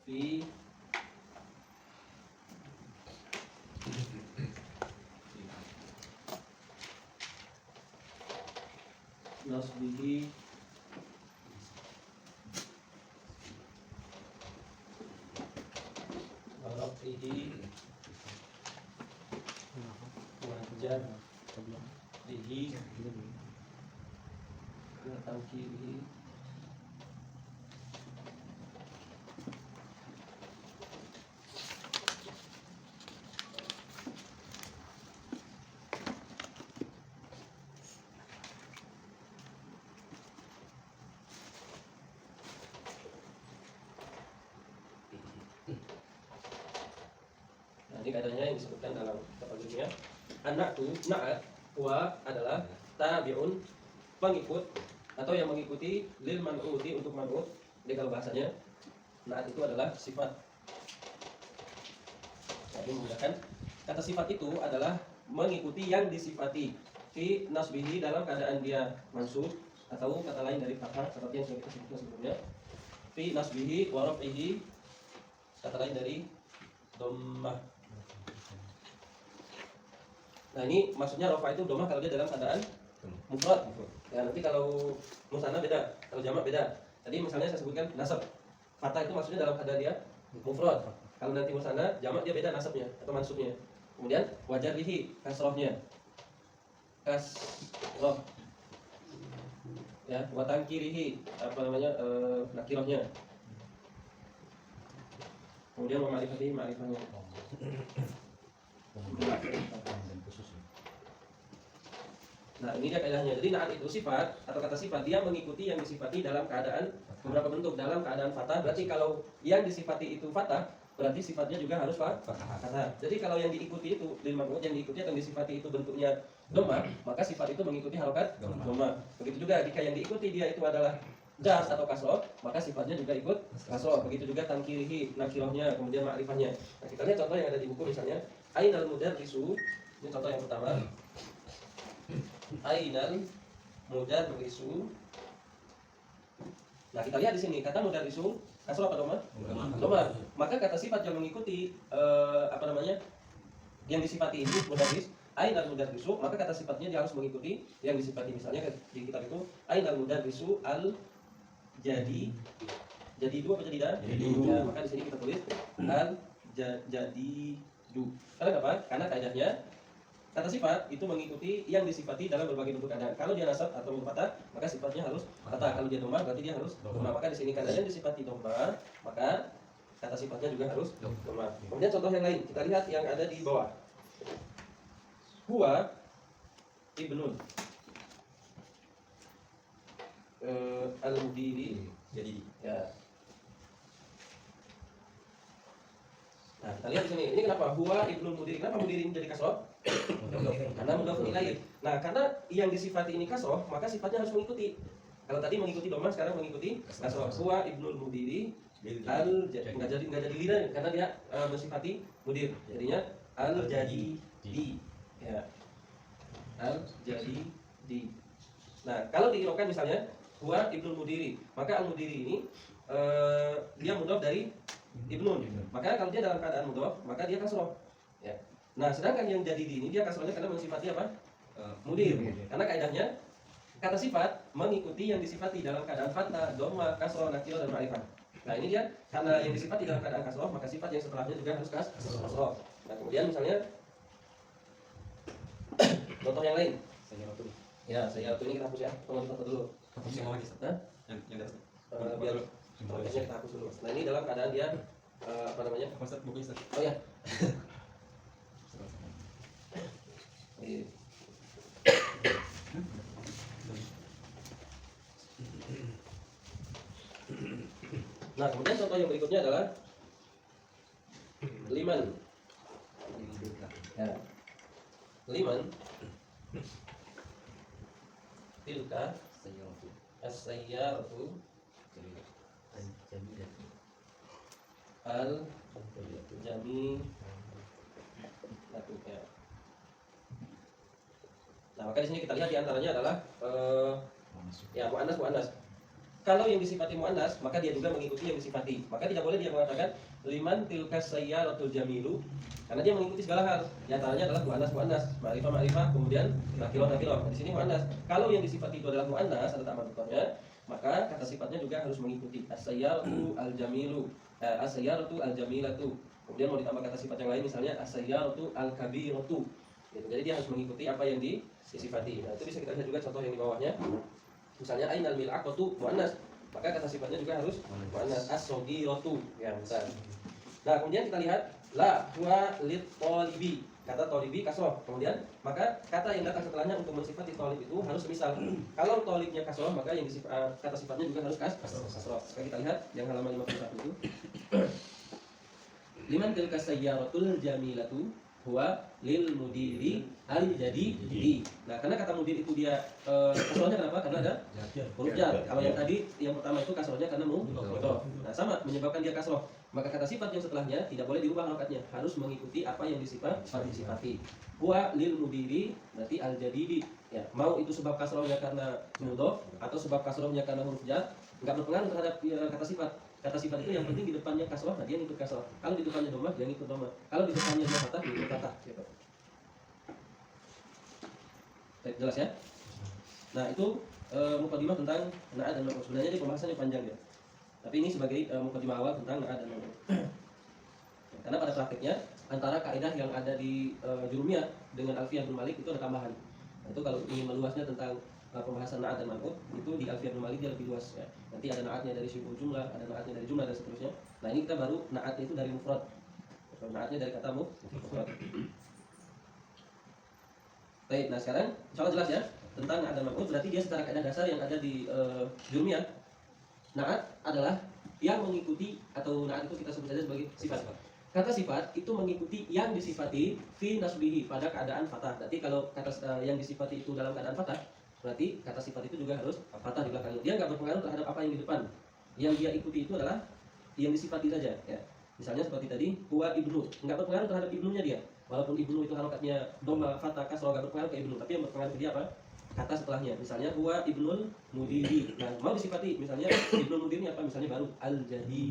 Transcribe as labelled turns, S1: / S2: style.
S1: fi nasbihi wa raf'ihi wa jarrihi wa tawkilihi Ini kaidahnya yang disebutkan dalam kitab anak tu na'at wa adalah tabi'un pengikut atau yang mengikuti lil man'uti untuk man'ut. Jadi kalau bahasanya na'at itu adalah sifat. Jadi menggunakan kata sifat itu adalah mengikuti yang disifati fi nasbihi dalam keadaan dia mansub atau kata lain dari fathah seperti yang sudah kita sebutkan sebelumnya. Fi nasbihi wa raf'ihi kata lain dari dhammah. Nah ini maksudnya rofa itu domah kalau dia dalam keadaan mufrad. Ya nanti kalau musanna beda, kalau jamak beda. Tadi misalnya saya sebutkan nasab, fathah itu maksudnya dalam keadaan dia mufrad. Kalau nanti musanna jamak dia beda nasabnya atau mansubnya. Kemudian wajar lihi kasrohnya, kasroh. Ya watan kirihi apa namanya nakirohnya. Kemudian ma'rifatihi ma'rifahnya. Nah ini dia kaidahnya. Jadi na'at itu sifat atau kata sifat, dia mengikuti yang disifati dalam keadaan beberapa bentuk. Dalam keadaan fathah, berarti kalau yang disifati itu fathah, berarti sifatnya juga harus fathah. Jadi kalau yang diikuti itu lil man'ut, yang diikuti atau yang disifati itu bentuknya dhammah, maka sifat itu mengikuti harokat dhammah. Begitu juga jika yang diikuti dia itu adalah jar atau kasroh, maka sifatnya juga ikut kasroh. Begitu juga tankirihi, nakirohnya, kemudian ma'rifahnya. Nah kita lihat contoh yang ada di buku misalnya ainal mudarrisu. Ini contoh yang pertama. Ainal mudarrisu. Nah kita lihat di sini kata mudarrisu kasroh apa dhammah? Dhammah. Maka kata sifat yang mengikuti apa namanya? Yang disifati ini mudarris, ainal mudarrisu, maka kata sifatnya dia harus mengikuti yang disifati. Misalnya di kitab itu ainal mudarrisu al jadi dua apa jadi dah? Ya, maka di sini kita tulis al jadi du. Karena apa? Karena kaidahnya kata sifat itu mengikuti yang disifati dalam berbagai bentuk keadaan. Kalau dia nasab atau bentuk fathah, maka sifatnya harus fathah. Kalau dia dhammah, berarti dia harus dhammah. Maka di sini kaidahnya disifati dhammah, maka kata sifatnya juga harus dhammah. Kemudian contoh yang lain, kita lihat yang ada di bawah. Huwa ibnun al-mudiri jadi ya. Nah, kita lihat di sini. Ini kenapa huwa ibnul mudiri? Kenapa mudiri ini jadi kasroh? Karena mudhaf ilaih. Nah, karena yang disifati ini kasroh, maka sifatnya harus mengikuti. Kalau tadi mengikuti dhammah, sekarang mengikuti kasroh. Huwa ibnul mudiri al enggak jadi lidah karena dia mensifati mudir. Jadinya al jadi di. Ya. Al jadi di. Nah, kalau diirokan misalnya huwa ibnul mudiri, maka al mudiri ini dia mudhaf dari ibnun. Maka kalau dia dalam keadaan mudhaf, maka dia kasroh. Ya. Nah, sedangkan yang jadi di ini dia kasrohnya karena mensifati apa? Mudir. Karena kaidahnya kata sifat mengikuti yang disifati dalam keadaan fathah, dhammah, kasroh, nakirah dan ma'rifah. Nah, ini dia karena yang disifati dalam keadaan kasroh, maka sifat yang setelahnya juga harus kasroh. Nah, kemudian misalnya contoh yang lain. Ya, saya ini kita hapus ya. Tolong kita dulu.
S2: Hapus yang lagi,
S1: Hah?
S2: Yang di atas.
S1: Biar prosesnya kita hapus dulu. Nah, ini dalam keadaan dia apa namanya?
S2: Ustaz, bukunya Ustaz.
S1: Oh ya. Iya. Nah, kemudian contoh yang berikutnya adalah liman. Ya. Liman tilka as-sayyaratu al-jami. Nah, maka di sini kita lihat di antaranya adalah ya muannas. kalau yang disifati muannas, maka dia juga mengikuti yang disifati. Maka tidak boleh dia mengatakan liman tilkas sayyaratul jamilu, karena dia mengikuti segala hal. Di antaranya adalah muannas, ma'rifah, kemudian nakiroh. Di sini muannas. Kalau yang disifati itu adalah muannas, ada tak marfu'nya, maka kata sifatnya juga harus mengikuti as-sayyaratu al-jamilu, as-sayyaratu al-jamilatu. Kemudian mau ditambah kata sifat yang lain, misalnya as-sayyaratu al-kabiratu. Gitu. Jadi dia harus mengikuti apa yang disifati. Nah, itu bisa kita lihat juga contoh yang di bawahnya. Misalnya ainal mil'aqatu muannas, maka kata sifatnya juga harus muannas. As-saghiratu, ya misal. Nah, kemudian kita lihat la huwa lit talibi. Kata talibi kasroh. Kemudian maka kata yang datang setelahnya untuk mensifati talib itu harus semisal. Kalau talibnya kasroh, maka yang kata sifatnya juga harus kasroh. Sekarang kita lihat yang halaman 51 itu. Liman tilka sayyaratul jamilatu huwa lil mudiri al jadi. Nah, karena kata mudir itu dia kasrohnya kenapa? Karena ada huruf jar. Kalau yang tadi yang pertama itu kasrohnya karena mudhof. Nah, sama menyebabkan dia kasroh. Maka kata sifat yang setelahnya tidak boleh dirubah harokatnya, harus mengikuti apa yang disifati. Huwa lil mudiri berarti al jadidi. Ya, mau itu sebab kasrohnya karena mudhof atau sebab kasrohnya karena huruf jar, enggak berpengaruh terhadap kata sifat. Kata sifat itu yang penting di depannya kasroh, nah dia ngikut kasroh. Kalau di depannya domah, dia ngikut domah. Kalau di depannya dia fathah, dia ngikut fathah. Gitu. Baik, jelas ya? Nah, itu mukadimah tentang na'at dan man'ut. Sebenarnya ini pembahasannya panjang ya. Tapi ini sebagai mukadimah awal tentang na'at dan man'ut. Karena pada praktiknya antara kaidah yang ada di Jurumiyah dengan Alfiyah bin Malik itu ada tambahan. Nah, itu kalau ingin meluasnya tentang pembahasan na'at dan man'ut itu di Alfiyah bin Malik dia lebih luas ya. Nanti ada na'atnya dari syibhul jumlah, ada na'atnya dari jumlah dan seterusnya. Nah, ini kita baru na'atnya itu dari mufrad. Na'atnya dari kata mufrad. Baik, nah sekarang insyaallah jelas ya tentang na'at dan man'ut. Berarti dia secara kaidah dasar yang ada di Jurumiyah. Na'at adalah yang mengikuti, atau na'at itu kita sebut saja sebagai sifat. Kata sifat itu mengikuti yang disifati fi nasbihi pada keadaan fathah. Berarti kalau kata yang disifati itu dalam keadaan fathah, berarti kata sifat itu juga harus fathah di belakangnya. Dia nggak berpengaruh terhadap apa yang di depan. Yang dia ikuti itu adalah yang disifati saja. Ya. Misalnya seperti tadi, huwa ibnu, nggak berpengaruh terhadap ibnunya dia. Walaupun ibnu itu harokatnya dhamma, fathah, kasroh, nggak berpengaruh ke ibnu. Tapi yang berpengaruh ke dia apa? Kata setelahnya. Misalnya huwa ibnul mudiri. Nah, mau disifati, misalnya ibnul mudiri apa? Misalnya baru al jadi.